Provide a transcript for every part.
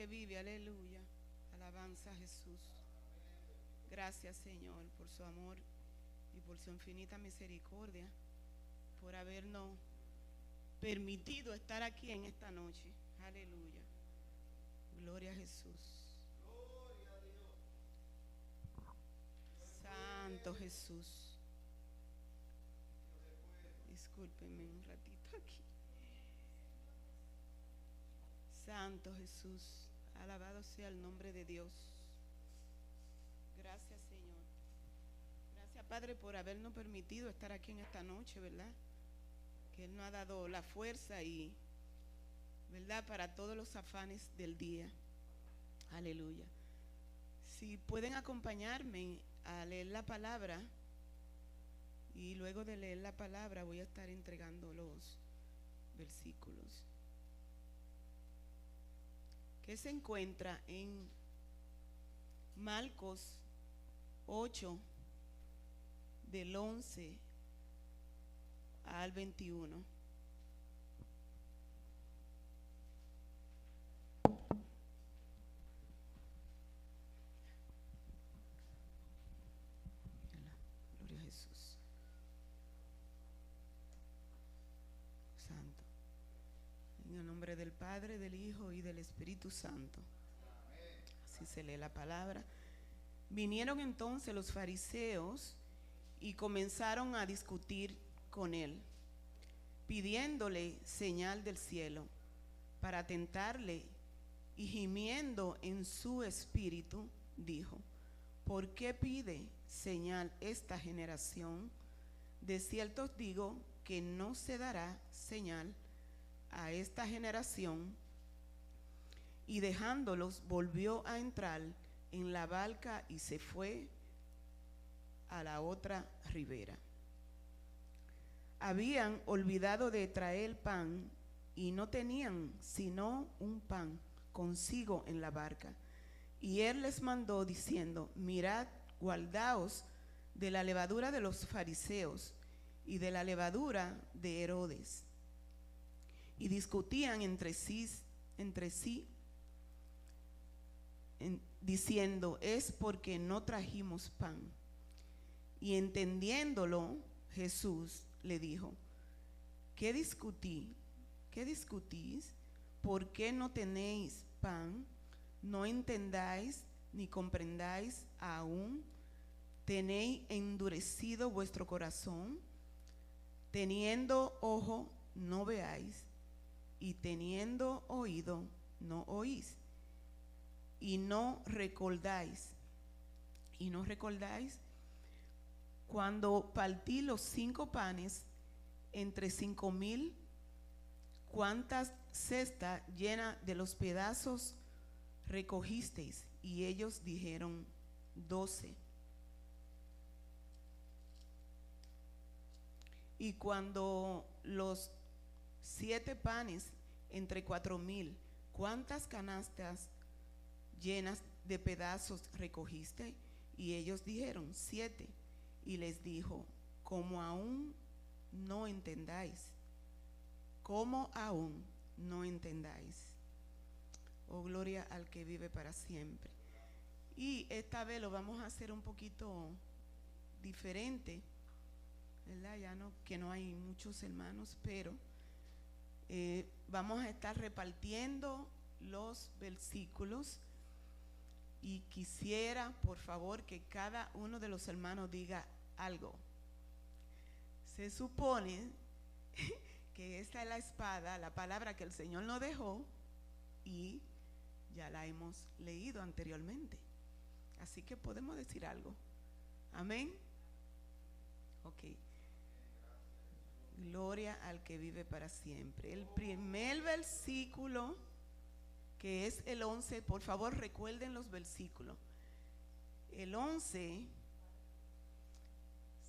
que vive, aleluya. Alabanza a Jesús. Gracias, Señor, por su amor y por su infinita misericordia, por habernos permitido estar aquí en esta noche. Aleluya. Gloria a Jesús. Santo Jesús. Discúlpenme un ratito aquí. Santo Jesús. Alabado sea el nombre de Dios. Gracias, Señor. Gracias, Padre, por habernos permitido estar aquí en esta noche, ¿verdad? Que Él nos ha dado la fuerza y, ¿verdad?, para todos los afanes del día. Aleluya. Si pueden acompañarme a leer la palabra, y luego de leer la palabra voy a estar entregando los versículos que se encuentra en Marcos 8 del 11 al 21. Gloria a Jesús. Santo. En el nombre del Padre, del Hijo y del Espíritu Santo. Así se lee la palabra. Vinieron entonces los fariseos y comenzaron a discutir con él, pidiéndole señal del cielo para tentarle, y gimiendo en su espíritu, dijo: ¿por qué pide señal esta generación? De cierto os digo que no se dará señal a esta generación. Y dejándolos, volvió a entrar en la barca y se fue a la otra ribera. Habían olvidado de traer pan y no tenían sino un pan consigo en la barca. Y él les mandó diciendo: mirad, guardaos de la levadura de los fariseos y de la levadura de Herodes. Y discutían entre sí diciendo: es porque no trajimos pan. Y entendiéndolo, Jesús le dijo: ¿qué discutís? ¿Por qué no tenéis pan? ¿No entendáis ni comprendáis aún? ¿Tenéis endurecido vuestro corazón? Teniendo ojo, no veáis, y teniendo oído, no oís, y no recordáis. Cuando partí los 5 panes entre 5,000, ¿cuántas cestas llenas de los pedazos recogisteis? Y ellos dijeron: 12. Y cuando los 7 panes entre 4,000, ¿cuántas canastas llenas de pedazos recogiste? Y ellos dijeron: 7. Y les dijo: ¿cómo aún no entendáis? ¿Cómo aún no entendáis? Oh, gloria al que vive para siempre. Y esta vez lo vamos a hacer un poquito diferente, ¿verdad? Ya no, que no hay muchos hermanos, pero vamos a estar repartiendo los versículos. Y quisiera, por favor, que cada uno de los hermanos diga algo. Se supone que esta es la espada, la palabra que el Señor nos dejó, y ya la hemos leído anteriormente. Así que podemos decir algo. Amén. Ok. Gloria al que vive para siempre. El primer versículo, que es el 11, por favor recuerden los versículos. El 11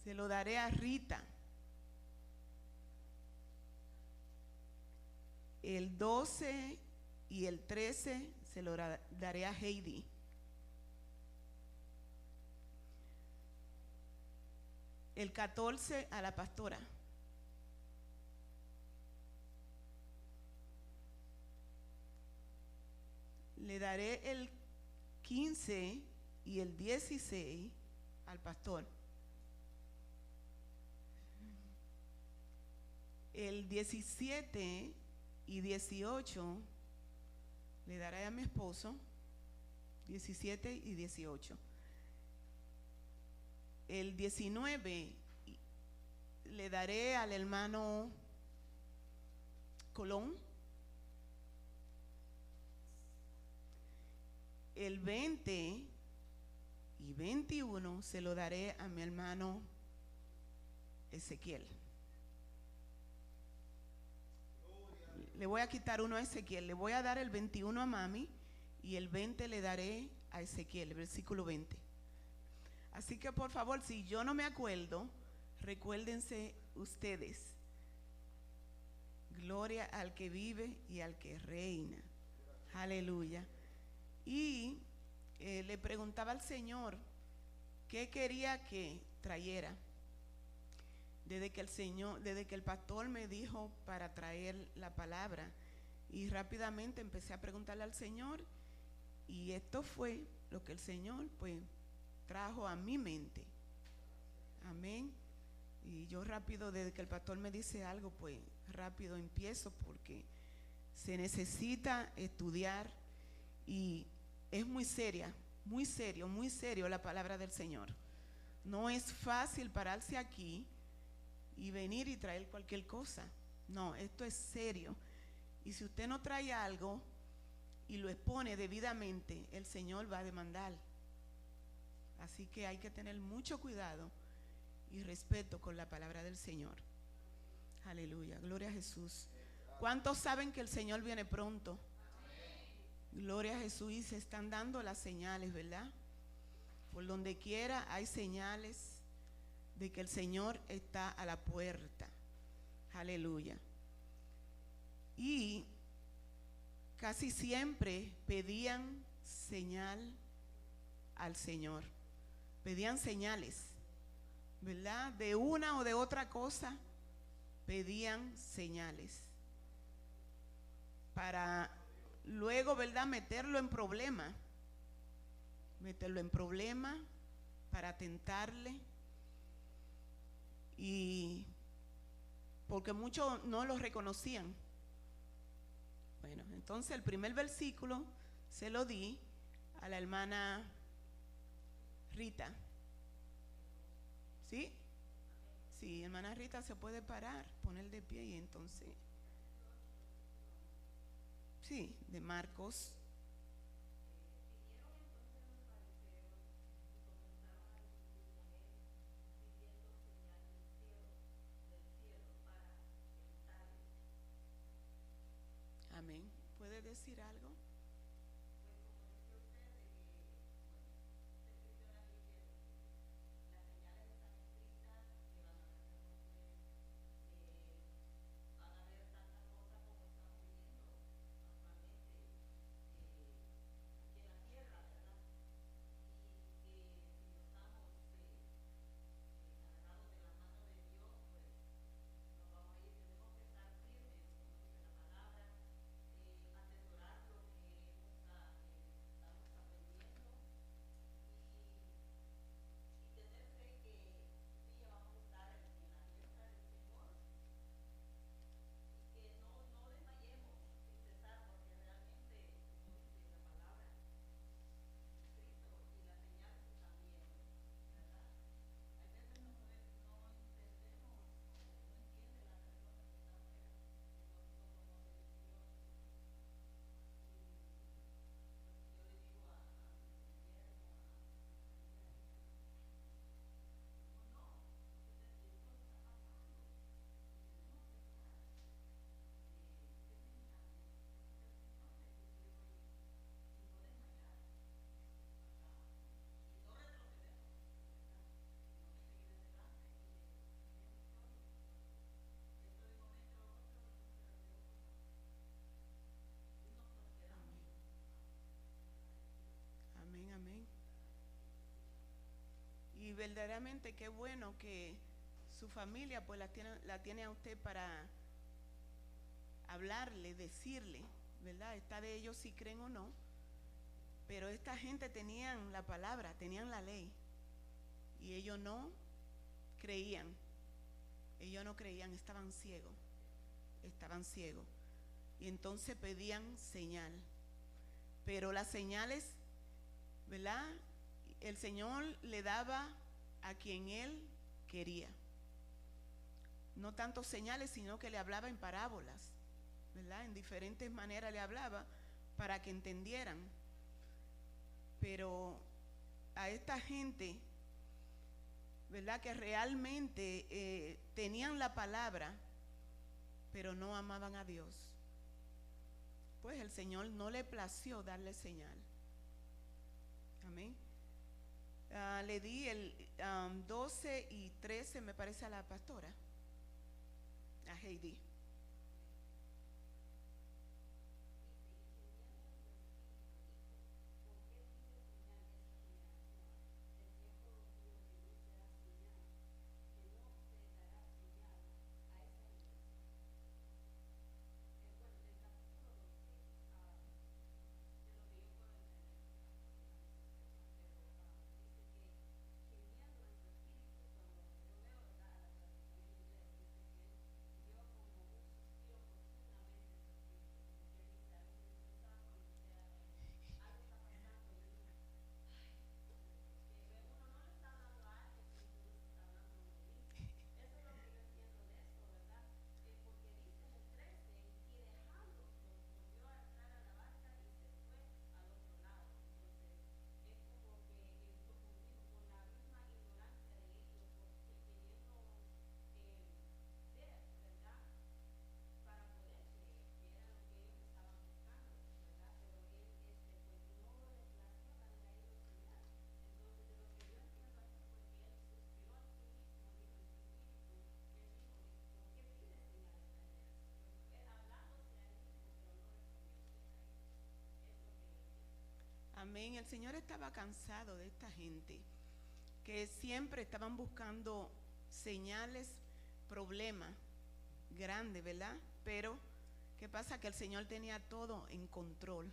se lo daré a Rita. El 12 y el 13 se lo daré a Heidi. El 14 a la pastora. Le daré el 15 y el 16 al pastor. El 17 y 18 le daré a mi esposo. 17 y 18. El 19 le daré al hermano Colón. El 20 y 21 se lo daré a mi hermano Ezequiel. Le voy a quitar uno a Ezequiel. Le voy a dar el 21 a mami y el 20 le daré a Ezequiel, el versículo 20. Así que por favor, si yo no me acuerdo, recuérdense ustedes. Gloria al que vive y al que reina. Aleluya. Y le preguntaba al Señor qué quería que trayera. Desde que el pastor me dijo para traer la palabra, y rápidamente empecé a preguntarle al Señor, y esto fue lo que el Señor pues trajo a mi mente. Amén. Y yo rápido, desde que el pastor me dice algo, pues rápido empiezo, porque se necesita estudiar y es muy seria, muy serio la palabra del Señor. No es fácil pararse aquí y venir y traer cualquier cosa. No, esto es serio. Y si usted no trae algo y lo expone debidamente, el Señor va a demandar. Así que hay que tener mucho cuidado y respeto con la palabra del Señor. Aleluya, gloria a Jesús. ¿Cuántos saben que el Señor viene pronto? Gloria a Jesús. Y se están dando las señales, ¿verdad? Por donde quiera hay señales de que el Señor está a la puerta. Aleluya. Y casi siempre pedían señal al Señor. Pedían señales, ¿verdad? De una o de otra cosa, pedían señales. Para luego, ¿verdad?, meterlo en problema. Meterlo en problema para tentarle. Y porque muchos no lo reconocían. Bueno, entonces el primer versículo se lo di a la hermana Rita. ¿Sí? Sí, hermana Rita se puede parar, poner de pie y entonces. Sí, de Marcos. Amén. ¿Puede decir algo? Amén, amén. Y verdaderamente qué bueno que su familia pues la tiene a usted para hablarle, decirle, ¿verdad? Está de ellos si creen o no, Pero esta gente tenían la palabra, tenían la ley, y ellos no creían. Ellos no creían, estaban ciegos. Estaban ciegos. Y entonces pedían señal. Pero las señales, ¿verdad? El Señor le daba a quien Él quería. No tanto señales, sino que le hablaba en parábolas, ¿verdad? En diferentes maneras le hablaba para que entendieran. Pero a esta gente, ¿verdad?, que realmente tenían la palabra, pero no amaban a Dios, pues el Señor no le plació darle señal. Amén. Le di el 12 y 13, me parece, a la pastora, a Heidi. Amén. El Señor estaba cansado de esta gente que siempre estaban buscando señales, problemas grandes, ¿verdad? Pero ¿qué pasa? Que el Señor tenía todo en control.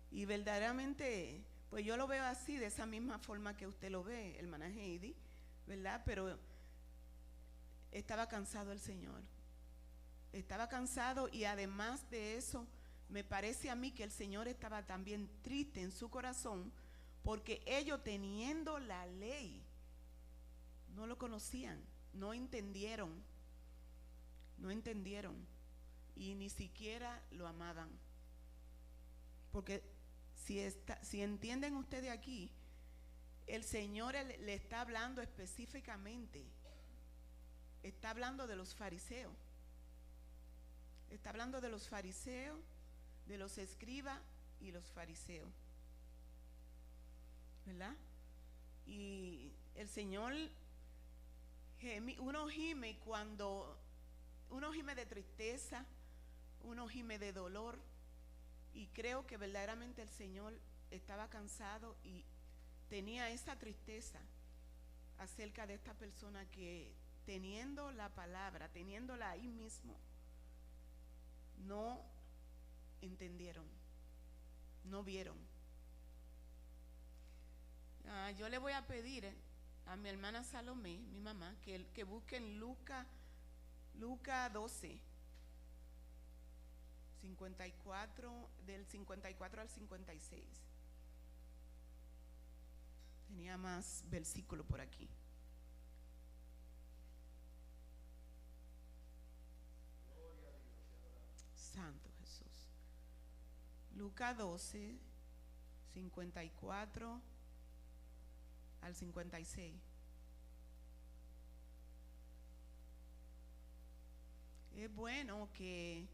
Y verdaderamente, pues yo lo veo así, de esa misma forma que usted lo ve, hermana Heidi, ¿verdad? Pero estaba cansado el Señor. Estaba cansado, y además de eso, me parece a mí que el Señor estaba también triste en su corazón, porque ellos, teniendo la ley, no lo conocían, no entendieron, y ni siquiera lo amaban. Porque si entienden ustedes aquí, el Señor le está hablando específicamente, está hablando de los fariseos. Está hablando de los fariseos, de los escribas y los fariseos, ¿verdad? Y el Señor, uno gime cuando, uno gime de tristeza, uno gime de dolor, y creo que verdaderamente el Señor estaba cansado y tenía esa tristeza acerca de esta persona que, teniendo la palabra, teniéndola ahí mismo, no entendieron, no vieron. Yo le voy a pedir a mi hermana Salomé, mi mamá, que busquen Lucas 12, 54, del 54 al 56. Tenía más versículos por aquí. Santo Jesús. Lucas 12, 54 al 56. Es bueno que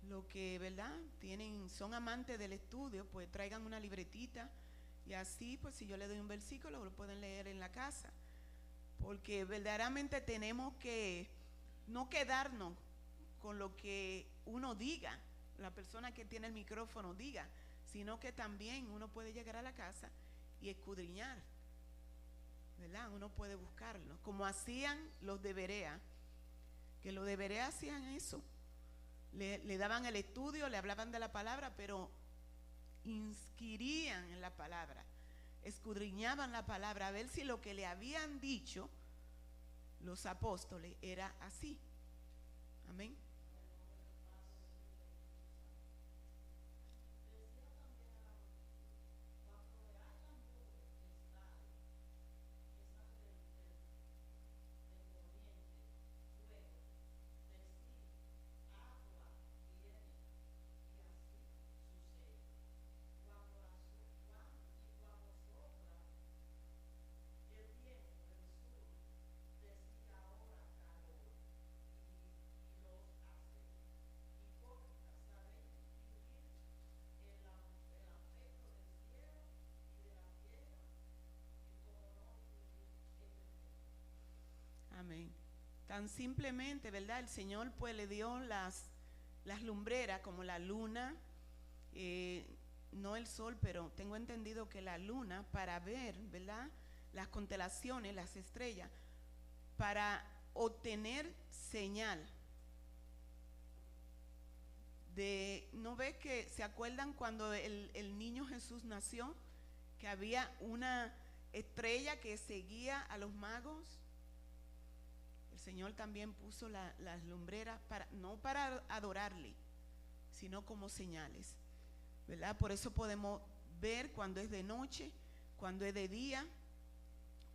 los que, ¿verdad?, son amantes del estudio, pues traigan una libretita, y así, pues si yo le doy un versículo, lo pueden leer en la casa, porque verdaderamente tenemos que no quedarnos con lo que uno diga, la persona que tiene el micrófono diga, sino que también uno puede llegar a la casa y escudriñar, ¿verdad? Uno puede buscarlo, como hacían los de Berea, que los de Berea hacían eso. Le daban el estudio, le hablaban de la palabra, pero inscribían en la palabra, escudriñaban la palabra a ver si lo que le habían dicho los apóstoles era así. Amén. Amén. Tan simplemente, ¿verdad? El Señor pues le dio las lumbreras como la luna, no el sol, pero tengo entendido que la luna para ver, ¿verdad? Las constelaciones, las estrellas, para obtener señal. ¿No ves que se acuerdan cuando el niño Jesús nació? Que había una estrella que seguía a los magos. El Señor también puso las lumbreras no para adorarle, sino como señales, ¿verdad? Por eso podemos ver cuando es de noche, cuando es de día,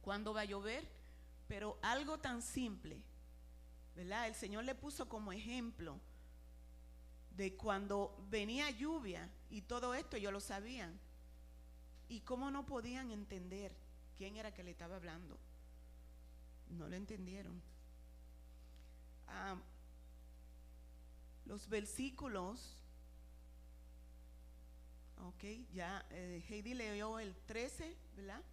cuando va a llover, pero algo tan simple, ¿verdad? El Señor le puso como ejemplo de cuando venía lluvia y todo esto ellos lo sabían. ¿Y cómo no podían entender quién era que le estaba hablando? No lo entendieron. Los versículos, ok, ya Heidi leyó el 13, ¿verdad?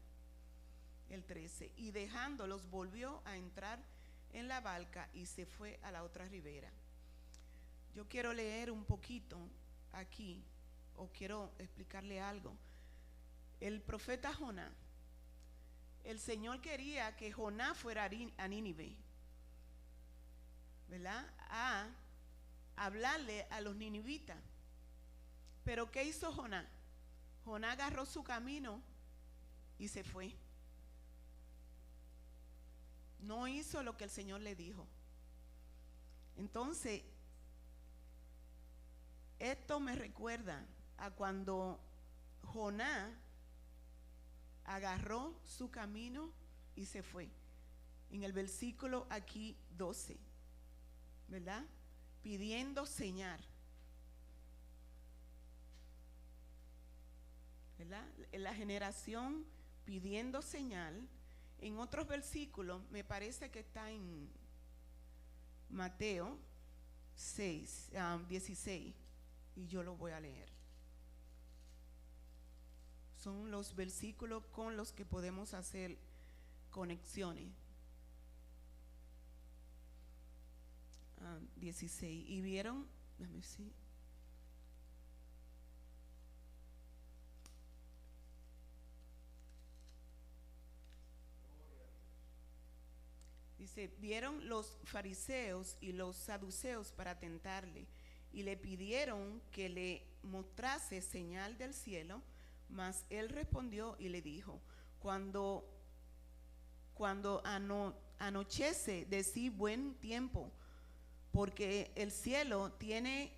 El 13, y dejándolos volvió a entrar en la barca y se fue a la otra ribera. Yo quiero leer un poquito aquí, o quiero explicarle algo. El profeta Jonás, el Señor quería que Jonás fuera a Nínive, ¿verdad? A hablarle a los ninivitas. Pero ¿qué hizo Jonás? Jonás agarró su camino y se fue. No hizo lo que el Señor le dijo. Entonces, esto me recuerda a cuando Jonás agarró su camino y se fue. En el versículo aquí 12, ¿verdad? Pidiendo señal, ¿verdad? En la generación pidiendo señal. En otros versículos, me parece que está en Mateo 16, y yo lo voy a leer. Son los versículos con los que podemos hacer conexiones. 16. Y vieron, déjame ver. Dice, vieron los fariseos y los saduceos para tentarle, y le pidieron que le mostrase señal del cielo, mas él respondió y le dijo, cuando anochece, decid buen tiempo, porque el cielo tiene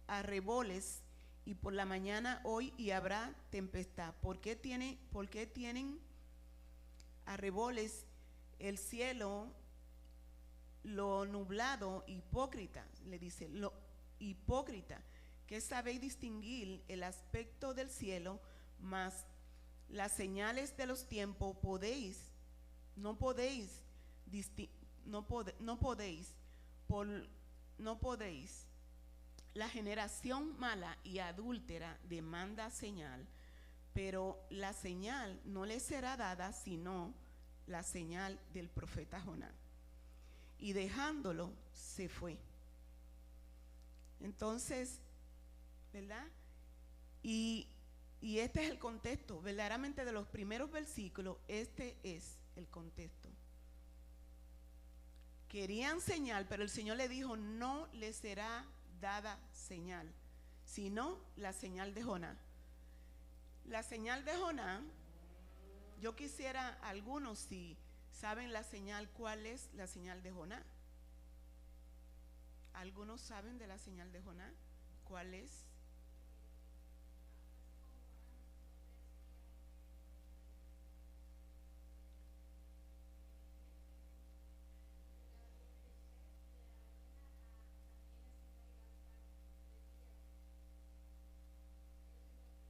arreboles, y por la mañana hoy y habrá tempestad. ¿Por qué tienen arreboles el cielo? Lo nublado, hipócrita, le dice, lo hipócrita, que sabéis distinguir el aspecto del cielo, mas las señales de los tiempos no podéis. La generación mala y adúltera demanda señal, pero la señal no le será dada sino la señal del profeta Jonás. Y dejándolo se fue. Entonces, ¿verdad? Y este es el contexto, verdaderamente de los primeros versículos, este es el contexto. Querían señal, pero el Señor le dijo, no le será dada señal, sino la señal de Jonás. La señal de Jonás, yo quisiera algunos si saben la señal, ¿cuál es la señal de Jonás? ¿Algunos saben de la señal de Jonás? ¿Cuál es?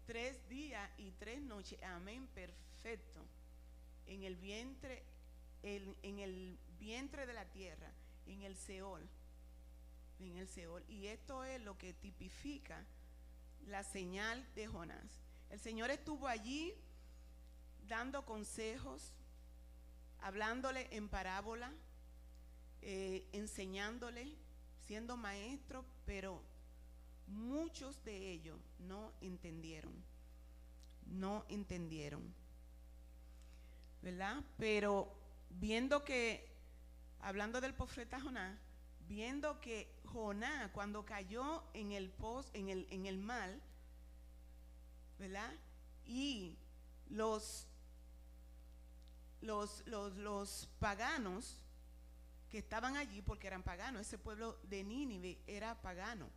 Tres días y 3 noches, amén, perfecto. En el vientre, en el vientre de la tierra, en el Seol, en el Seol. Y esto es lo que tipifica la señal de Jonás. El Señor estuvo allí dando consejos, hablándole en parábola, enseñándole, siendo maestro, pero muchos de ellos no entendieron, ¿verdad? Pero viendo que, hablando del profeta Jonás, viendo que Jonás cuando cayó en el mal, ¿verdad? Y los paganos que estaban allí, porque eran paganos, ese pueblo de Nínive era pagano.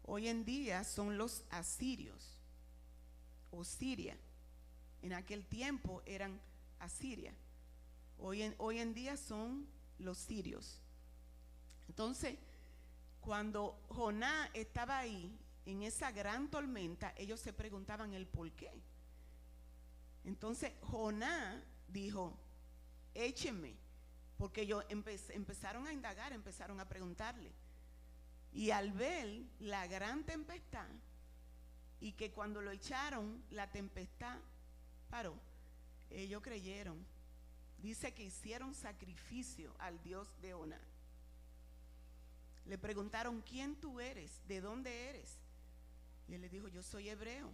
Hoy en día son los asirios o Siria. En aquel tiempo eran Asiria. Hoy en día son los sirios. Entonces, cuando Jonás estaba ahí en esa gran tormenta, ellos se preguntaban el por qué. Entonces Jonás dijo: échenme, porque ellos empezaron a indagar, empezaron a preguntarle. Y al ver la gran tempestad, y que cuando lo echaron, la tempestad paró, ellos creyeron. Dice que hicieron sacrificio al Dios de Jonás. Le preguntaron: ¿quién tú eres? ¿De dónde eres? Y él les dijo: yo soy hebreo.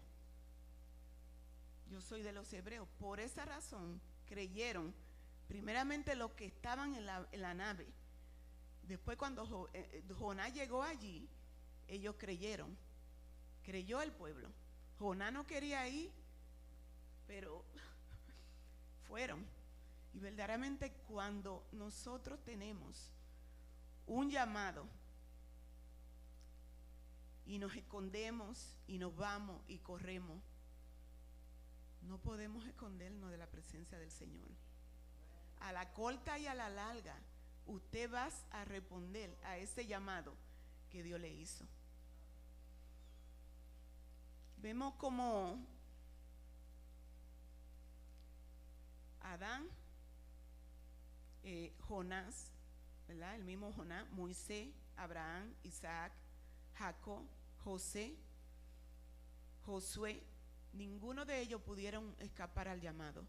Yo soy de los hebreos. Por esa razón creyeron, primeramente los que estaban en la nave. Después cuando Jonás llegó allí, ellos creyeron. Creyó el pueblo. Jonás no quería ir, pero fueron. Y verdaderamente cuando nosotros tenemos un llamado y nos escondemos y nos vamos y corremos, no podemos escondernos de la presencia del Señor. A la corta y a la larga, usted va a responder a ese llamado que Dios le hizo. Vemos como Adán, Jonás, ¿verdad? El mismo Jonás, Moisés, Abraham, Isaac, Jacob, José, Josué, ninguno de ellos pudieron escapar al llamado.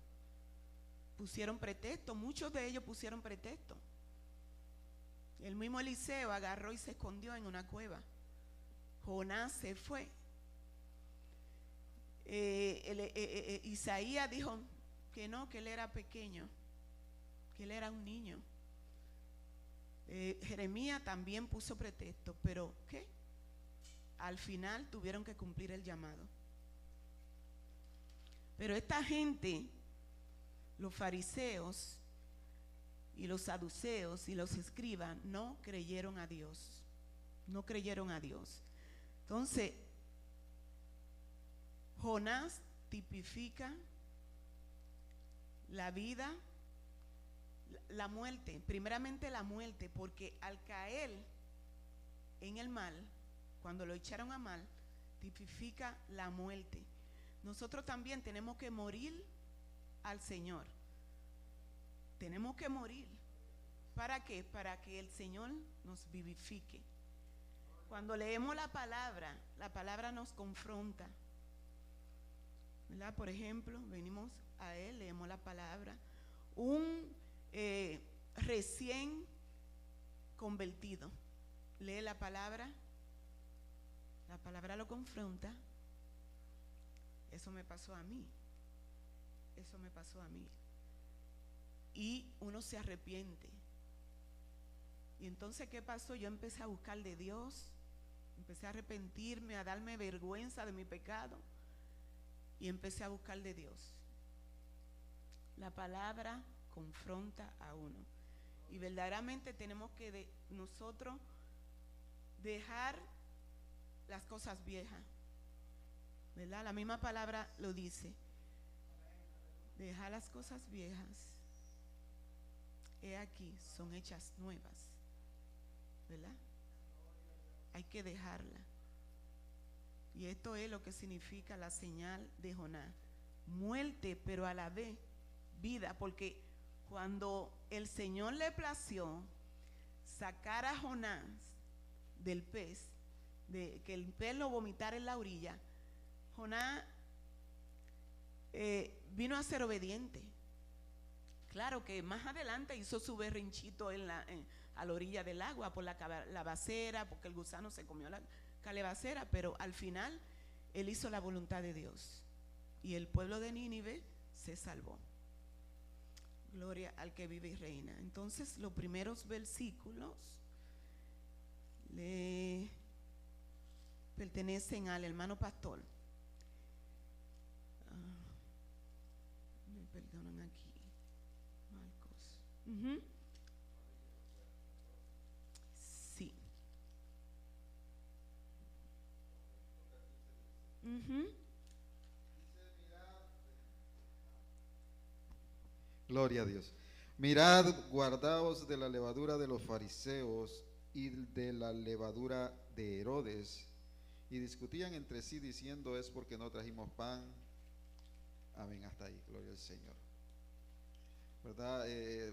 Pusieron pretexto, muchos de ellos pusieron pretexto. El mismo Eliseo agarró y se escondió en una cueva. Jonás se fue. Isaías dijo que no, que él era pequeño, que él era un niño. Jeremías también puso pretexto, pero ¿qué? Al final tuvieron que cumplir el llamado. Pero esta gente, los fariseos y los saduceos y los escribas, no creyeron a Dios. No creyeron a Dios. Entonces, Jonás tipifica la vida, la muerte, primeramente la muerte, porque al caer en el mal, cuando lo echaron a mal, tipifica la muerte. Nosotros también tenemos que morir al Señor. Tenemos que morir. ¿Para qué? Para que el Señor nos vivifique. Cuando leemos la palabra nos confronta, ¿verdad? Por ejemplo, venimos a Él, leemos la palabra. Un recién convertido lee la palabra lo confronta. Eso me pasó a mí. Y uno se arrepiente. Y entonces, ¿qué pasó? Yo empecé a buscar de Dios, empecé a arrepentirme, a darme vergüenza de mi pecado. y empecé a buscar de Dios. La palabra confronta a uno. Y verdaderamente tenemos que nosotros dejar las cosas viejas, ¿verdad? La misma palabra lo dice. Dejar las cosas viejas, he aquí, son hechas nuevas, ¿verdad? Hay que dejarla. Y esto es lo que significa la señal de Jonás: muerte, pero a la vez vida, porque cuando el Señor le plació sacar a Jonás del pez, de que el pez lo vomitara en la orilla, Jonás vino a ser obediente. Claro que más adelante hizo su berrinchito a la orilla del agua por la calabacera, porque el gusano se comió la calabacera, pero al final él hizo la voluntad de Dios y el pueblo de Nínive se salvó. Gloria al que vive y reina. Entonces los primeros versículos le pertenecen al hermano pastor. Me perdonan aquí, Marcos. Sí. Gloria a Dios. Mirad, guardaos de la levadura de los fariseos y de la levadura de Herodes. Y discutían entre sí diciendo: es porque no trajimos pan. Amén, hasta ahí, gloria al Señor. ¿Verdad?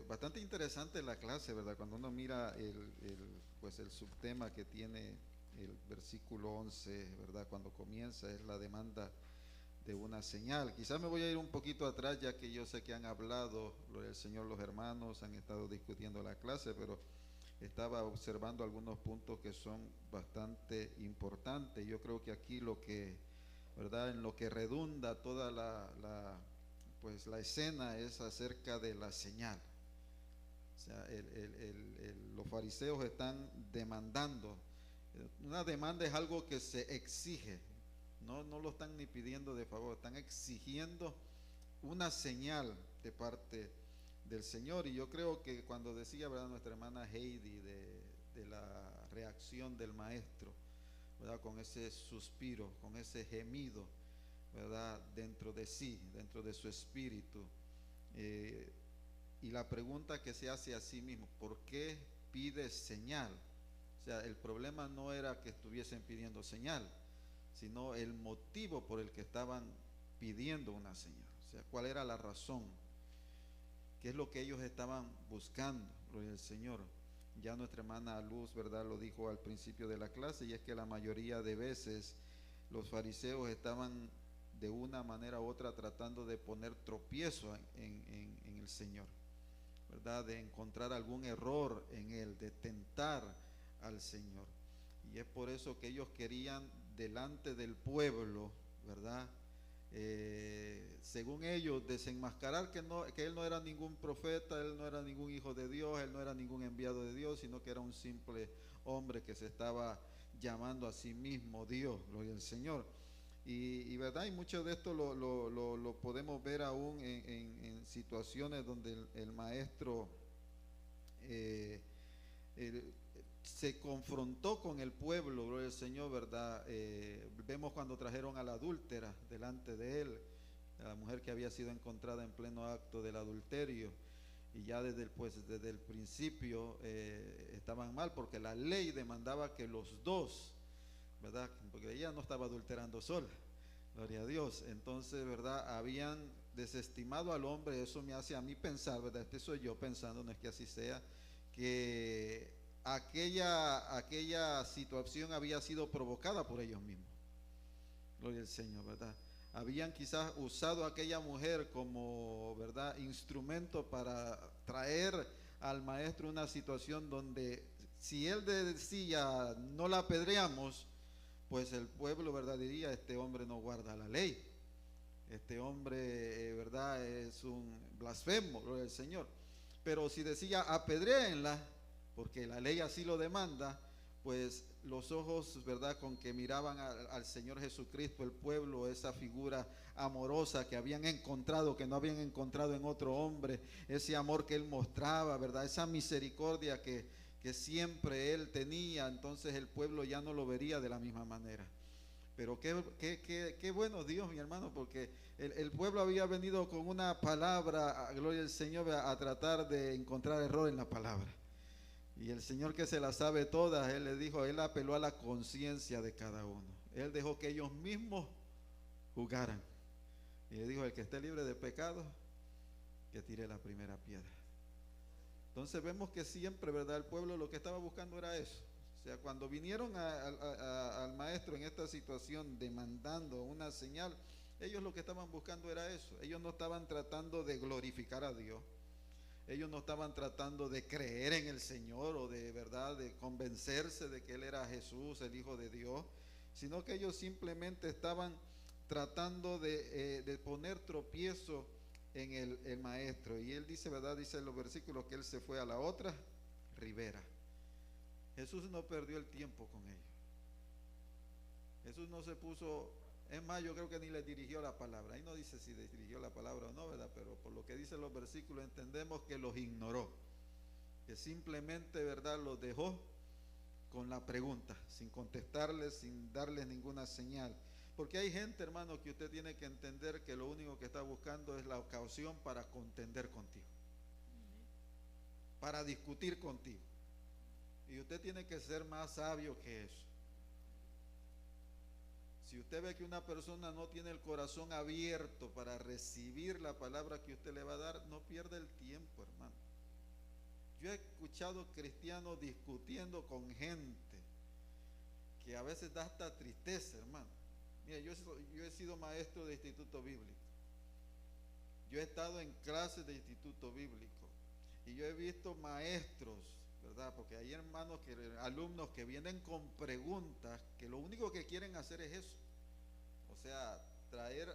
Bastante interesante la clase, ¿verdad? Cuando uno mira el subtema que tiene el versículo 11, ¿verdad? Cuando comienza es la demanda de una señal. Quizás me voy a ir un poquito atrás, ya que yo sé que han hablado, gloria al Señor, los hermanos han estado discutiendo la clase, pero estaba observando algunos puntos que son bastante importantes. Yo creo que aquí lo que, ¿verdad?, en lo que redunda toda la escena es acerca de la señal. O sea, los fariseos están demandando. Una demanda es algo que se exige, no lo están ni pidiendo de favor, están exigiendo una señal de parte del Señor. Y yo creo que cuando decía, ¿verdad?, nuestra hermana Heidi de la reacción del maestro, ¿verdad?, con ese suspiro, con ese gemido, ¿verdad?, dentro de sí, dentro de su espíritu, y la pregunta que se hace a sí mismo: ¿por qué pide señal? O sea, el problema no era que estuviesen pidiendo señal, sino el motivo por el que estaban pidiendo una señal. O sea, ¿cuál era la razón? ¿Qué es lo que ellos estaban buscando? Gloria al Señor. Ya nuestra hermana Luz, ¿verdad?, lo dijo al principio de la clase, y es que la mayoría de veces los fariseos estaban de una manera u otra tratando de poner tropiezo en el Señor, ¿verdad?, de encontrar algún error en Él, de tentar al Señor. Y es por eso que ellos querían delante del pueblo, ¿verdad?, según ellos, desenmascarar que Él no era ningún profeta, Él no era ningún hijo de Dios, Él no era ningún enviado de Dios, sino que era un simple hombre que se estaba llamando a sí mismo Dios, gloria al Señor. Y verdad, y mucho de esto lo podemos ver aún en situaciones donde el maestro se confrontó con el pueblo, gloria al Señor, ¿verdad? Vemos cuando trajeron a la adúltera delante de él, a la mujer que había sido encontrada en pleno acto del adulterio, y ya desde el principio estaban mal, porque la ley demandaba que los dos, ¿verdad?, porque ella no estaba adulterando sola, gloria a Dios. Entonces, ¿verdad?, habían desestimado al hombre. Eso me hace a mí pensar, ¿verdad?, este soy yo pensando, no es que así sea, que aquella situación había sido provocada por ellos mismos, gloria al Señor, ¿verdad? Habían quizás usado a aquella mujer como, ¿verdad?, instrumento para traer al maestro una situación donde si él decía no la apedreamos, pues el pueblo, ¿verdad?, diría: este hombre no guarda la ley, este hombre, ¿verdad?, es un blasfemo, gloria al Señor. Pero si decía apedréenla, porque la ley así lo demanda, pues los ojos, ¿verdad?, con que miraban al Señor Jesucristo, el pueblo, esa figura amorosa que habían encontrado, que no habían encontrado en otro hombre, ese amor que Él mostraba, ¿verdad?, esa misericordia que siempre Él tenía, entonces el pueblo ya no lo vería de la misma manera. Pero qué bueno Dios, mi hermano, porque el pueblo había venido con una palabra, gloria al Señor, a tratar de encontrar error en la palabra. Y el Señor, que se la sabe todas, Él le dijo, Él apeló a la conciencia de cada uno. Él dejó que ellos mismos jugaran. Y le dijo, el que esté libre de pecado, que tire la primera piedra. Entonces vemos que siempre, ¿verdad?, el pueblo lo que estaba buscando era eso. O sea, cuando vinieron al maestro en esta situación demandando una señal, ellos lo que estaban buscando era eso. Ellos no estaban tratando de glorificar a Dios. Ellos no estaban tratando de creer en el Señor o de verdad de convencerse de que Él era Jesús, el Hijo de Dios, sino que ellos simplemente estaban tratando de poner tropiezo en el maestro. Y Él dice, ¿verdad?, dice en los versículos que Él se fue a la otra ribera. Jesús no perdió el tiempo con ellos. Jesús no se puso, es más, yo creo que ni le dirigió la palabra. Ahí no dice si le dirigió la palabra o no, ¿verdad? Pero por lo que dicen los versículos entendemos que los ignoró, que simplemente, ¿verdad?, los dejó con la pregunta, sin contestarles, sin darles ninguna señal. Porque hay gente, hermano, que usted tiene que entender que lo único que está buscando es la ocasión para contender contigo, para discutir contigo. Y usted tiene que ser más sabio que eso. Si usted ve que una persona no tiene el corazón abierto para recibir la palabra que usted le va a dar, no pierda el tiempo, hermano. Yo he escuchado cristianos discutiendo con gente que a veces da hasta tristeza, hermano. Mira, yo he sido maestro de instituto bíblico. Yo he estado en clases de instituto bíblico. Y yo he visto maestros, ¿verdad? Porque hay hermanos, alumnos que vienen con preguntas que lo único que quieren hacer es eso. O sea, traer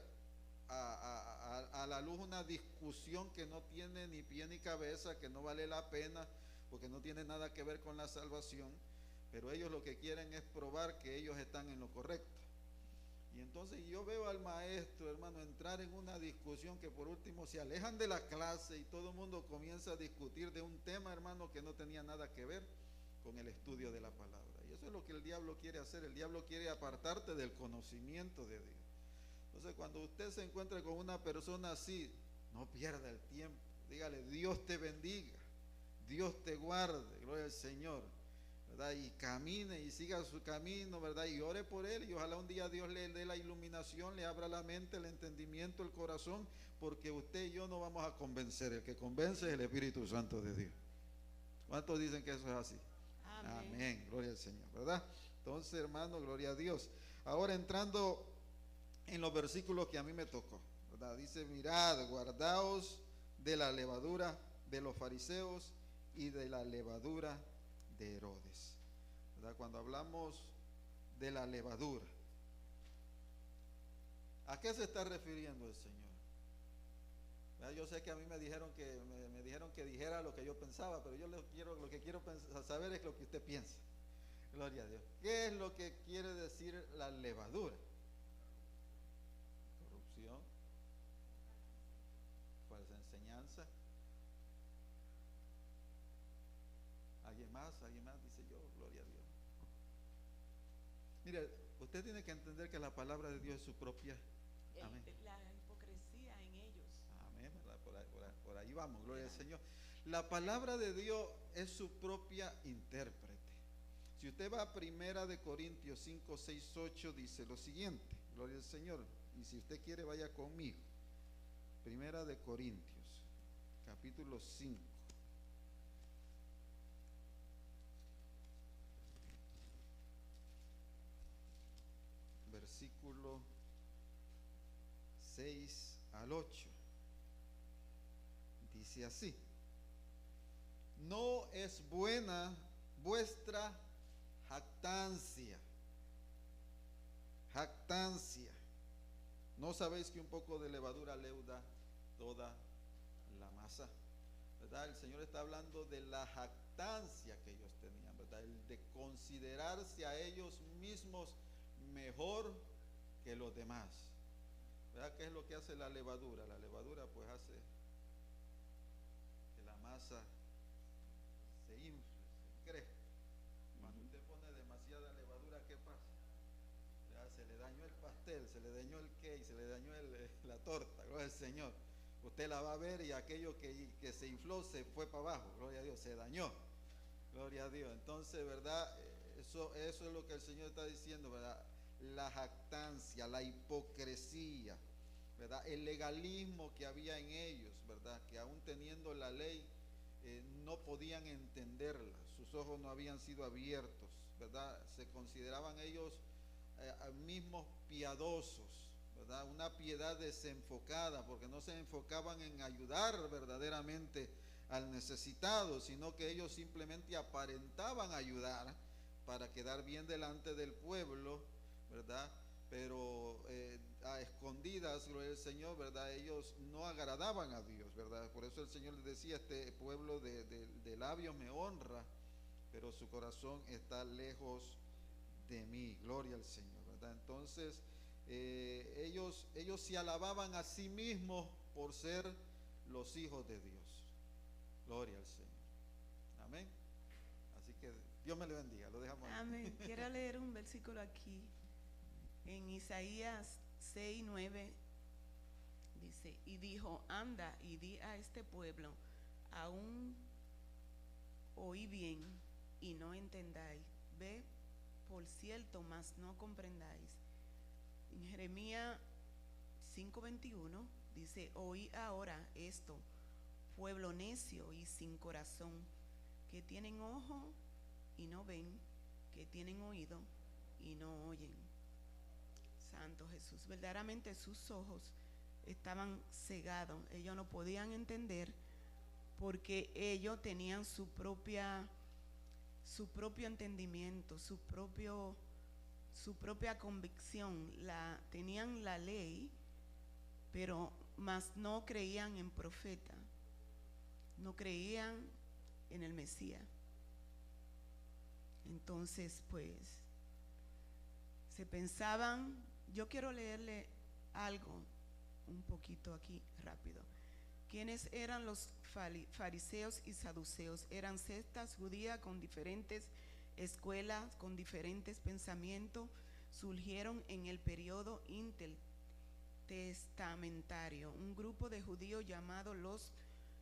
a la luz una discusión que no tiene ni pie ni cabeza, que no vale la pena, porque no tiene nada que ver con la salvación. Pero ellos lo que quieren es probar que ellos están en lo correcto. Y entonces yo veo al maestro, hermano, entrar en una discusión que por último se alejan de la clase y todo el mundo comienza a discutir de un tema, hermano, que no tenía nada que ver con el estudio de la palabra. Y eso es lo que el diablo quiere hacer. El diablo quiere apartarte del conocimiento de Dios. Entonces, cuando usted se encuentre con una persona así, no pierda el tiempo. Dígale, Dios te bendiga, Dios te guarde, gloria al Señor, ¿verdad? Y camine y siga su camino, ¿verdad? Y ore por él, y ojalá un día Dios le dé la iluminación, le abra la mente, el entendimiento, el corazón, porque usted y yo no vamos a convencer. El que convence es el Espíritu Santo de Dios. ¿Cuántos dicen que eso es así? Amén. Amén, gloria al Señor, ¿verdad? Entonces, hermano, gloria a Dios. Ahora entrando en los versículos que a mí me tocó, ¿verdad? Dice, mirad, guardaos de la levadura de los fariseos y de la levadura de Herodes, ¿verdad? Cuando hablamos de la levadura, ¿a qué se está refiriendo el Señor? ¿Verdad? Yo sé que a mí me dijeron que dijera lo que yo pensaba, pero yo lo que quiero saber es lo que usted piensa. Gloria a Dios. ¿Qué es lo que quiere decir la levadura? Corrupción, falsa enseñanza. ¿Alguien más? Dice yo, gloria a Dios. Mire, usted tiene que entender que la palabra de Dios es su propia. Amén. La hipocresía en ellos. Amén, ¿verdad? Por ahí vamos, gloria al Señor. La palabra de Dios es su propia intérprete. Si usted va a 1 Corintios 5, 6, 8, dice lo siguiente, gloria al Señor. Y si usted quiere, vaya conmigo. 1 Corintios, capítulo 5. Versículo 6 al 8. Dice así: no es buena vuestra jactancia. Jactancia. ¿No sabéis que un poco de levadura leuda toda la masa? ¿verdad? El Señor está hablando de la jactancia que ellos tenían, ¿verdad? El de considerarse a ellos mismos mejor que los demás. ¿Verdad? ¿Qué es lo que hace la levadura? La levadura pues hace que la masa se infle, se crezca. Cuando usted pone demasiada levadura, ¿qué pasa? Ya se le dañó el pastel, se le dañó el cake, se le dañó la torta, gloria al Señor. Usted la va a ver y aquello que se infló se fue para abajo, gloria a Dios, se dañó, gloria a Dios. Entonces, ¿verdad? Eso es lo que el Señor está diciendo, ¿verdad? La jactancia, la hipocresía, ¿verdad? El legalismo que había en ellos, ¿verdad? Que aún teniendo la ley, no podían entenderla, sus ojos no habían sido abiertos, ¿verdad? Se consideraban ellos mismos piadosos, ¿verdad? Una piedad desenfocada, porque no se enfocaban en ayudar verdaderamente al necesitado, sino que ellos simplemente aparentaban ayudar para quedar bien delante del pueblo, ¿verdad? Pero a escondidas, gloria al Señor, ¿verdad? Ellos no agradaban a Dios, ¿verdad? Por eso el Señor les decía, este pueblo de labios me honra, pero su corazón está lejos de mí, gloria al Señor, ¿verdad? Entonces, ellos se alababan a sí mismos por ser los hijos de Dios, gloria al Señor, amén. Así que Dios me le bendiga, lo dejamos ahí. Amén. Quiero leer un versículo aquí, en Isaías 6:9, dice, y dijo, anda y di a este pueblo, aún oí bien y no entendáis, ve por cierto, mas no comprendáis. En Jeremías 5:21 dice, oí ahora esto, pueblo necio y sin corazón, que tienen ojo y no ven, que tienen oído y no oyen. Santo Jesús, verdaderamente sus ojos estaban cegados, ellos no podían entender porque ellos tenían su propio entendimiento, su propia convicción, tenían la ley, pero más no creían en profeta, no creían en el Mesías. Entonces, pues, se pensaban, yo quiero leerle algo un poquito aquí rápido. ¿Quiénes eran los fariseos y saduceos? Eran sectas judías con diferentes escuelas, con diferentes pensamientos, surgieron en el periodo intertestamentario. Un grupo de judíos llamados los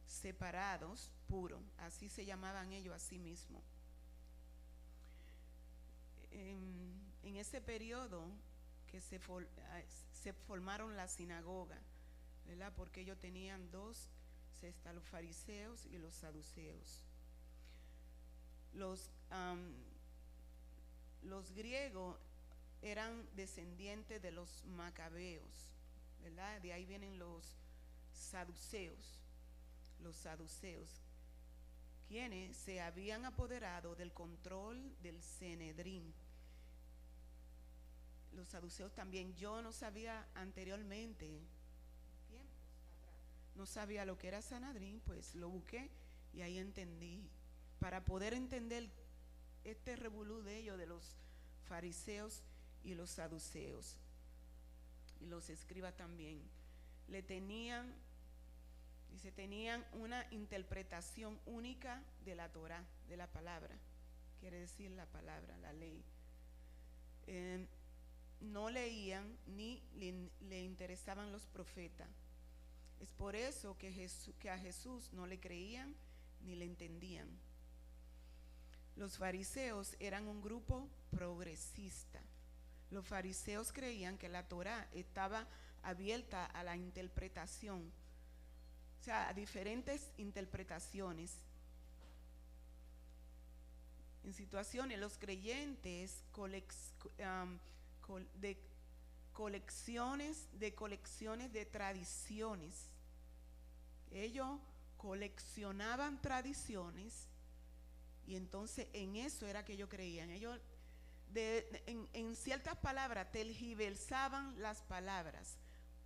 separados puros, así se llamaban ellos a sí mismos. En ese periodo que se formaron las sinagogas, ¿verdad? Porque ellos tenían dos cestas, los fariseos y los saduceos. Los griegos eran descendientes de los macabeos, ¿verdad? De ahí vienen los saduceos, quienes se habían apoderado del control del Sanedrín. Los saduceos también, yo no sabía anteriormente, tiempos atrás, no sabía lo que era Sanedrín, pues lo busqué y ahí entendí, para poder entender este revolú de ellos, de los fariseos y los saduceos, y los escribas también, tenían una interpretación única de la Torá, de la palabra, quiere decir la palabra, la ley. No leían ni le interesaban los profetas. Es por eso que a Jesús no le creían ni le entendían. Los fariseos eran un grupo progresista. Los fariseos creían que la Torá estaba abierta a la interpretación, o sea, a diferentes interpretaciones. En situaciones, los creyentes colecciones de tradiciones. Ellos coleccionaban tradiciones y entonces en eso era que ellos creían. Ellos en ciertas palabras tergiversaban las palabras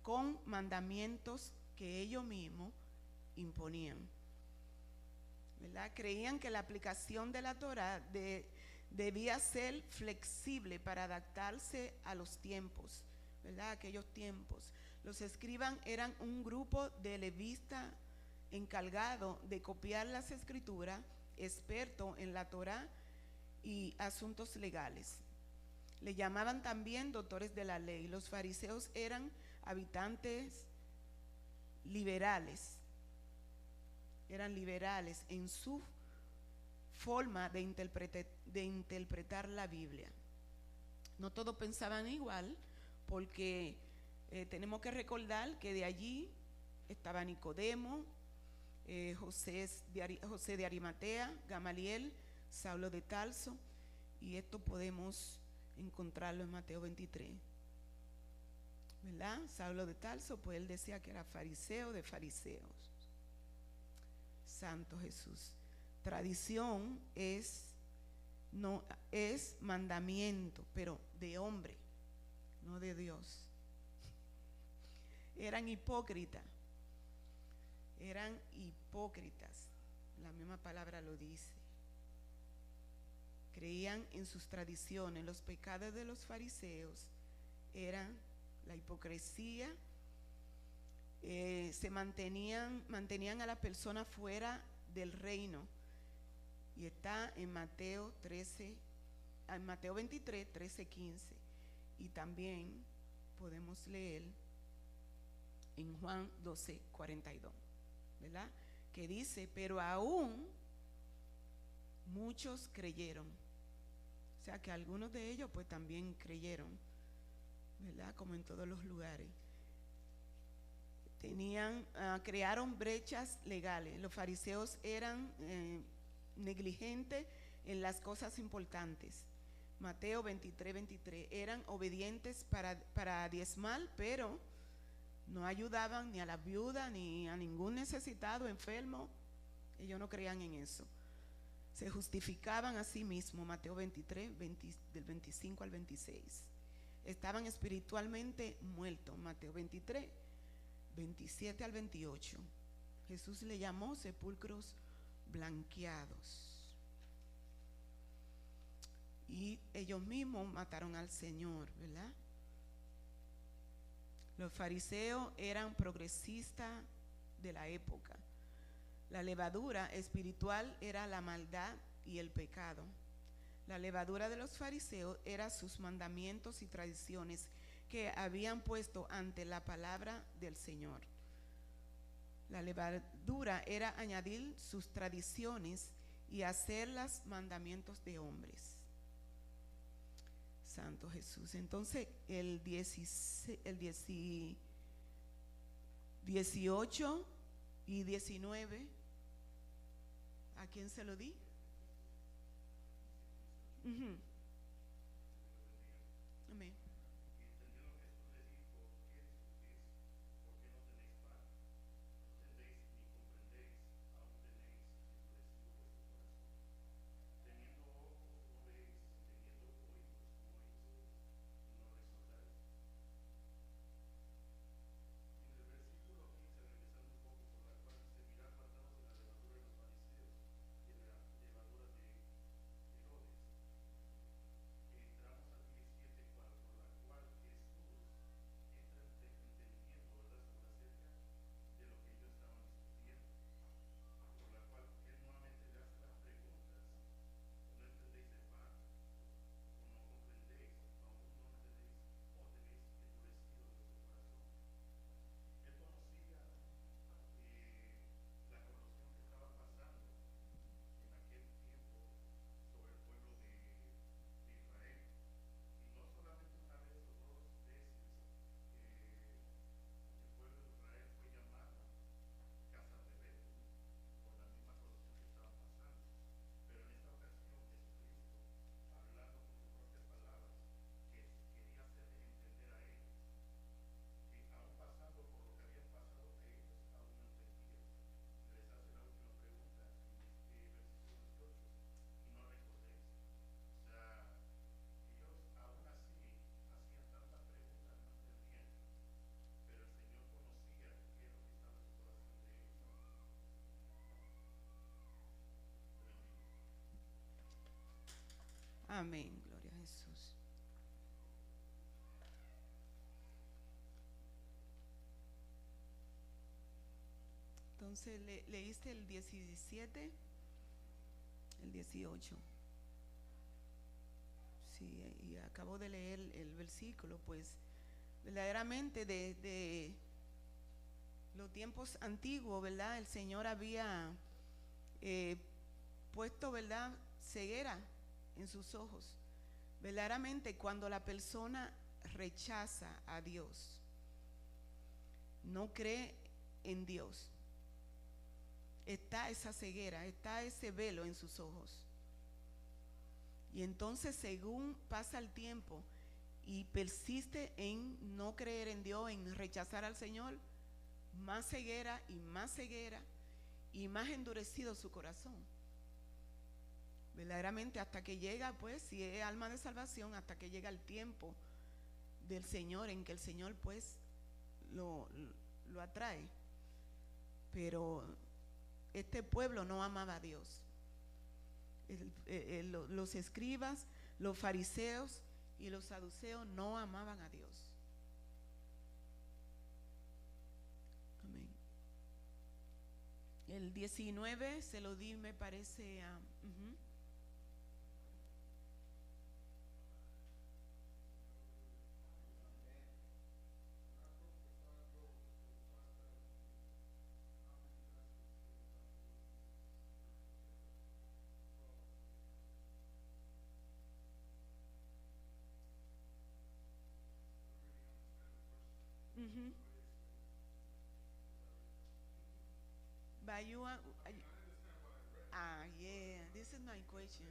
con mandamientos que ellos mismos imponían. ¿verdad? Creían que la aplicación de la Torá debía ser flexible para adaptarse a los tiempos, ¿verdad? Aquellos tiempos. Los escribas eran un grupo de levistas encargado de copiar las escrituras, experto en la Torá y asuntos legales. Le llamaban también doctores de la ley. Los fariseos eran habitantes liberales, en su forma de interpretar la Biblia. No todos pensaban igual, porque tenemos que recordar que de allí estaba Nicodemo, José de Arimatea, Gamaliel, Saulo de Tarso, y esto podemos encontrarlo en Mateo 23, ¿verdad? Saulo de Tarso, pues él decía que era fariseo de fariseos. Santo Jesús. Tradición no es mandamiento, pero de hombre, no de Dios. Eran hipócritas, la misma palabra lo dice. Creían en sus tradiciones. Los pecados de los fariseos eran la hipocresía, mantenían a la persona fuera del reino, y está en Mateo 23, 13, 15, y también podemos leer en Juan 12, 42, ¿verdad? Que dice, pero aún muchos creyeron. O sea que algunos de ellos pues también creyeron, ¿verdad? Como en todos los lugares. Crearon brechas legales. Los fariseos eran negligentes en las cosas importantes. Mateo 23, 23. Eran obedientes para diezmar, pero no ayudaban ni a la viuda ni a ningún necesitado, enfermo. Ellos no creían en eso. Se justificaban a sí mismos. Mateo 23, del 25 al 26. Estaban espiritualmente muertos. Mateo 23, 27 al 28. Jesús le llamó sepulcros blanqueados. Y ellos mismos mataron al Señor, ¿verdad? Los fariseos eran progresistas de la época. La levadura espiritual era la maldad y el pecado. La levadura de los fariseos era sus mandamientos y tradiciones que habían puesto ante la palabra del Señor. La levadura era añadir sus tradiciones y hacerlas mandamientos de hombres. Santo Jesús. Entonces el 18 y 19, ¿a quién se lo di? Amén. Amén, gloria a Jesús. Entonces, leíste el 17, el 18. Sí, y acabo de leer el versículo, pues verdaderamente de los tiempos antiguos, ¿verdad? El Señor había puesto, ¿verdad?, ceguera en sus ojos. Verdaderamente cuando la persona rechaza a Dios, no cree en Dios, está esa ceguera, está ese velo en sus ojos. Y entonces, según pasa el tiempo y persiste en no creer en Dios, en rechazar al Señor, más ceguera y más endurecido su corazón. Verdaderamente hasta que llega, pues, si es alma de salvación, hasta que llega el tiempo del Señor, en que el Señor, pues, lo atrae. Pero este pueblo no amaba a Dios. Los escribas, los fariseos y los saduceos no amaban a Dios. Amén. El 19 se lo di, me parece a... But you are, yeah, this is my question.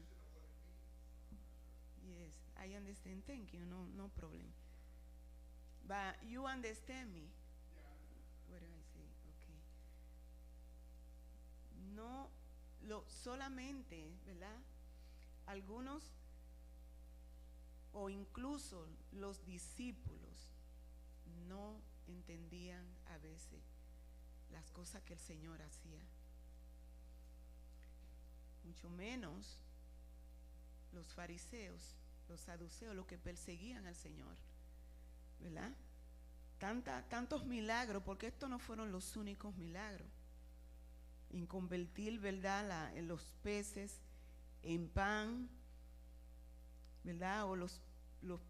Yes, I understand. Thank you. No problem. But you understand me? What do I say? Okay. No, solamente, ¿verdad? Algunos o incluso los discípulos no entendían a veces las cosas que el Señor hacía. Mucho menos los fariseos, los saduceos, los que perseguían al Señor, ¿verdad? Tantos milagros, porque estos no fueron los únicos milagros. En convertir, ¿verdad?, en los peces en pan, ¿verdad? O los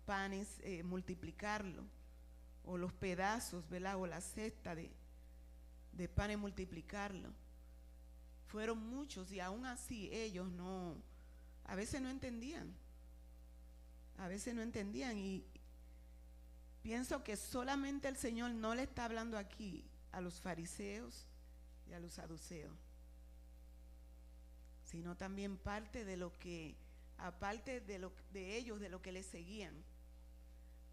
panes, multiplicarlo, o los pedazos, ¿verdad? O la cesta de panes, multiplicarlo. Fueron muchos y aún así ellos a veces no entendían. A veces no entendían, y pienso que solamente el Señor no le está hablando aquí a los fariseos y a los saduceos, sino también parte de lo que, aparte de ellos, de lo que le seguían,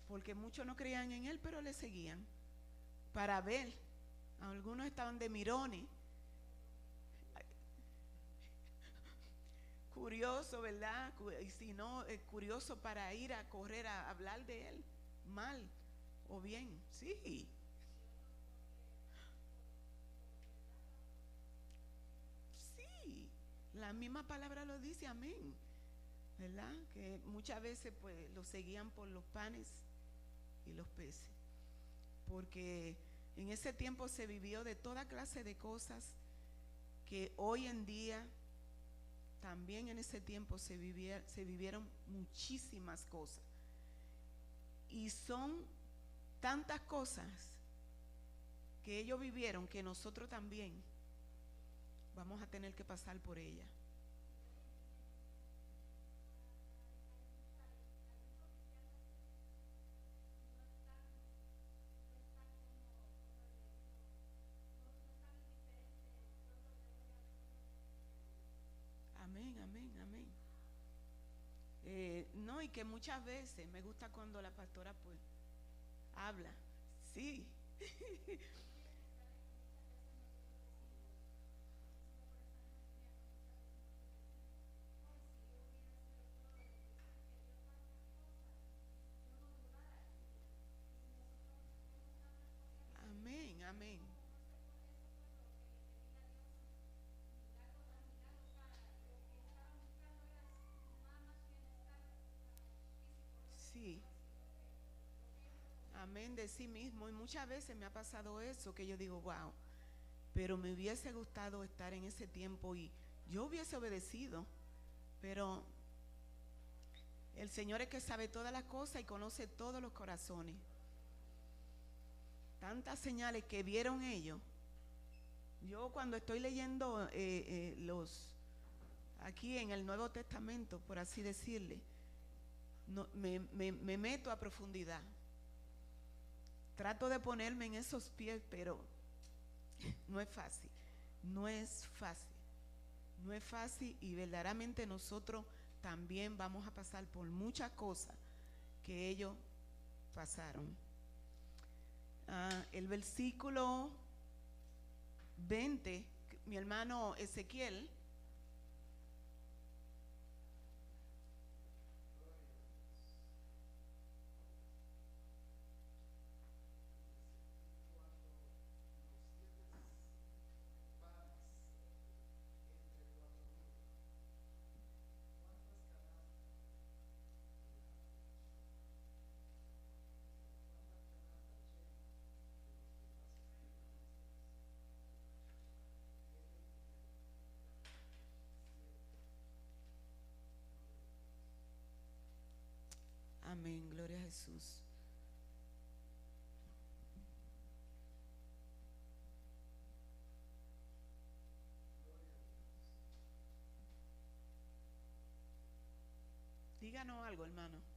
porque muchos no creían en Él, pero le seguían para ver. Algunos estaban de mirones, curioso, ¿verdad? Y si no, curioso para ir a correr a hablar de Él, mal o bien, sí. Sí, la misma palabra lo dice, amén, ¿verdad? Que muchas veces pues lo seguían por los panes y los peces, porque en ese tiempo se vivió de toda clase de cosas que hoy en día también en ese tiempo se vivieron muchísimas cosas, y son tantas cosas que ellos vivieron que nosotros también vamos a tener que pasar por ellas. Amén, amén, amén. No, y que muchas veces me gusta cuando la pastora pues habla, sí. Amén, amén. amén, de sí mismo. Y muchas veces me ha pasado eso, que yo digo, wow, pero me hubiese gustado estar en ese tiempo y yo hubiese obedecido. Pero el Señor es que sabe todas las cosas y conoce todos los corazones. Tantas señales que vieron ellos. Yo cuando estoy leyendo aquí en el Nuevo Testamento, por así decirle, no, me meto a profundidad. Trato de ponerme en esos pies, pero no es fácil. No es fácil. No es fácil y verdaderamente nosotros también vamos a pasar por muchas cosas que ellos pasaron. El versículo 20, mi hermano Ezequiel. Amén, gloria a Jesús. Díganos algo, hermano.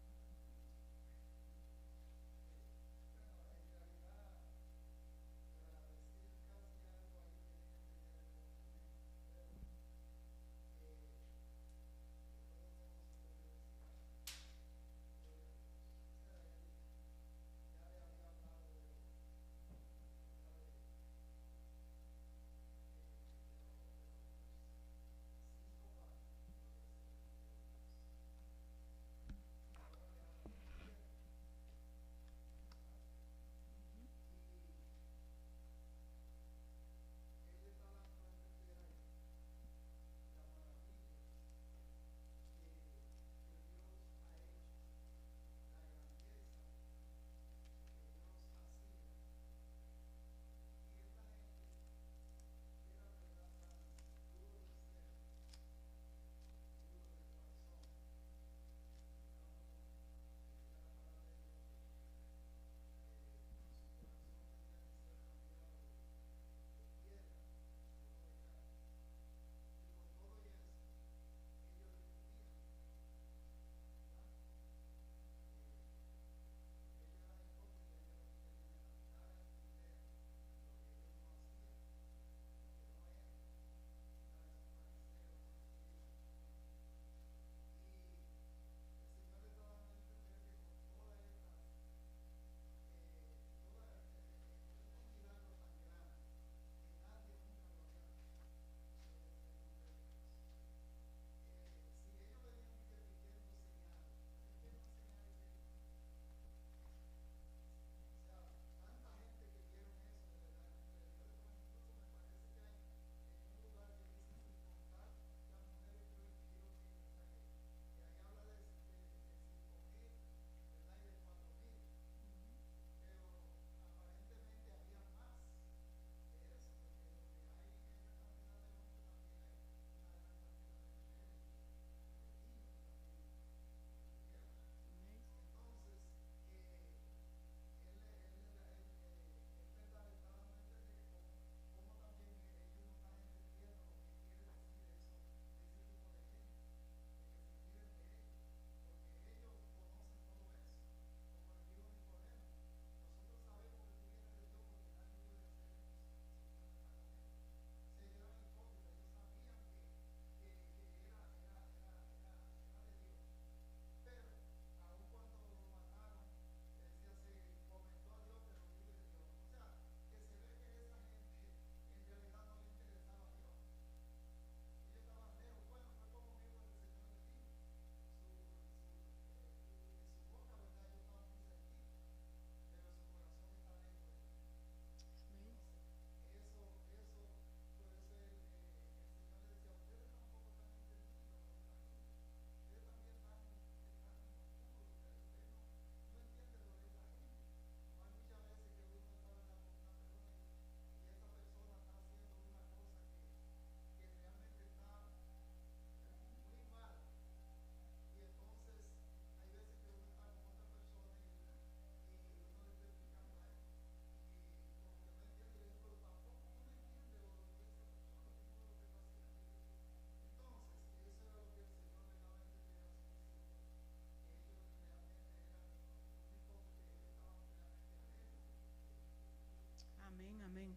Amén, amén.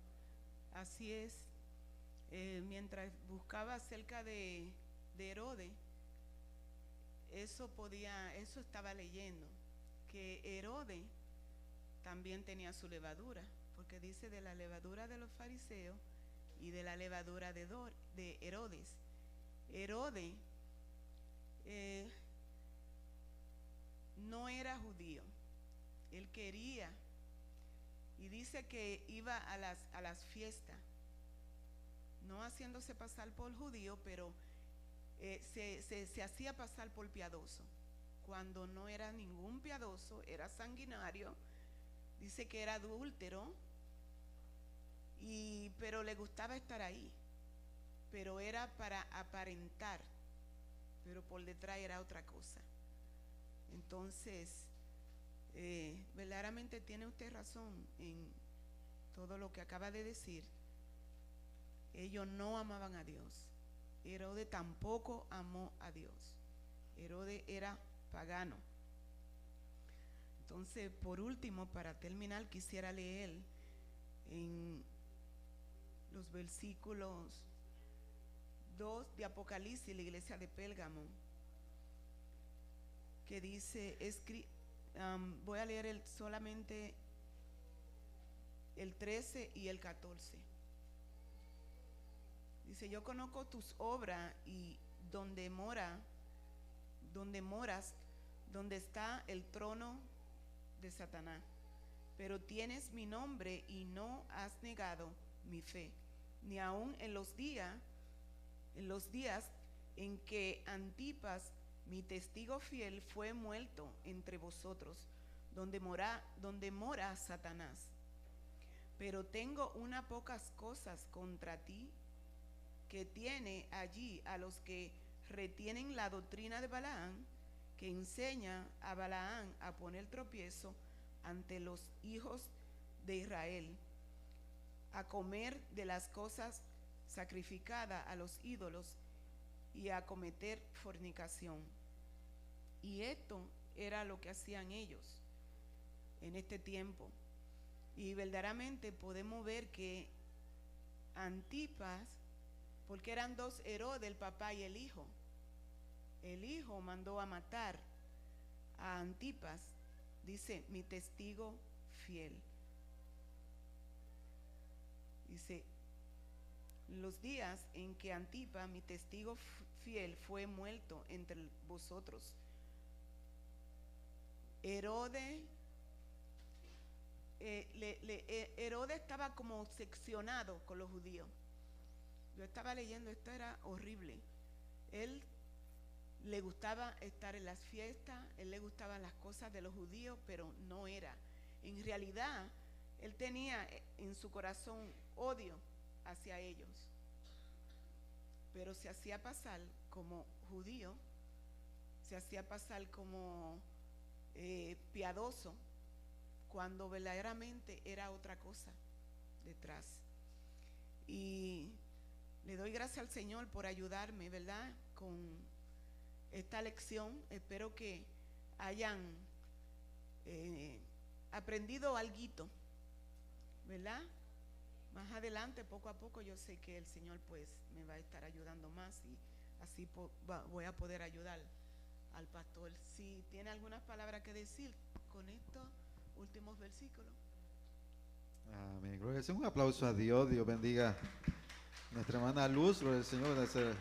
Así es. Mientras buscaba acerca de Herodes, eso estaba leyendo, que Herodes también tenía su levadura, porque dice de la levadura de los fariseos y de la levadura de Herodes. Herodes no era judío, él quería, y dice que iba a las fiestas, no haciéndose pasar por judío, pero se hacía pasar por piadoso, cuando no era ningún piadoso, era sanguinario. Dice que era adúltero, pero le gustaba estar ahí, pero era para aparentar, pero por detrás era otra cosa. Entonces, verdaderamente tiene usted razón en todo lo que acaba de decir. Ellos no amaban a Dios. Herodes tampoco amó a Dios. Herodes era pagano. Entonces, por último, para terminar, quisiera leer en los versículos 2 de Apocalipsis, la iglesia de Pérgamo, que dice, voy a leer solamente el 13 y el 14. Dice, yo conozco tus obras y donde moras, donde está el trono de Satanás, pero tienes mi nombre y no has negado mi fe, ni aun en los días en que Antipas, mi testigo fiel, fue muerto entre vosotros, donde mora Satanás. Pero tengo unas pocas cosas contra ti, que tiene allí a los que retienen la doctrina de Balaam, que enseña a Balaam a poner tropiezo ante los hijos de Israel, a comer de las cosas sacrificadas a los ídolos y a cometer fornicación. Y esto era lo que hacían ellos en este tiempo. Y verdaderamente podemos ver que Antipas, porque eran dos Herodes, el papá y el hijo. El hijo mandó a matar a Antipas, dice, mi testigo fiel. Dice, los días en que Antipas, mi testigo fiel, fue muerto entre vosotros. Herodes estaba como seccionado con los judíos. Yo estaba leyendo, esto era horrible. Él le gustaba estar en las fiestas, él le gustaban las cosas de los judíos, pero no era. En realidad, él tenía en su corazón odio hacia ellos, pero se hacía pasar como judío, se hacía pasar como piadoso, cuando verdaderamente era otra cosa detrás. Y le doy gracias al Señor por ayudarme, ¿verdad?, con esta lección. Espero que hayan aprendido alguito, ¿verdad? Más adelante, poco a poco, yo sé que el Señor pues me va a estar ayudando más, y así voy a poder ayudar al pastor. Si tiene algunas palabras que decir con estos últimos versículos. Amén. Gloria al Señor. Un aplauso a Dios. Dios bendiga a nuestra hermana Luz. Gloria al Señor.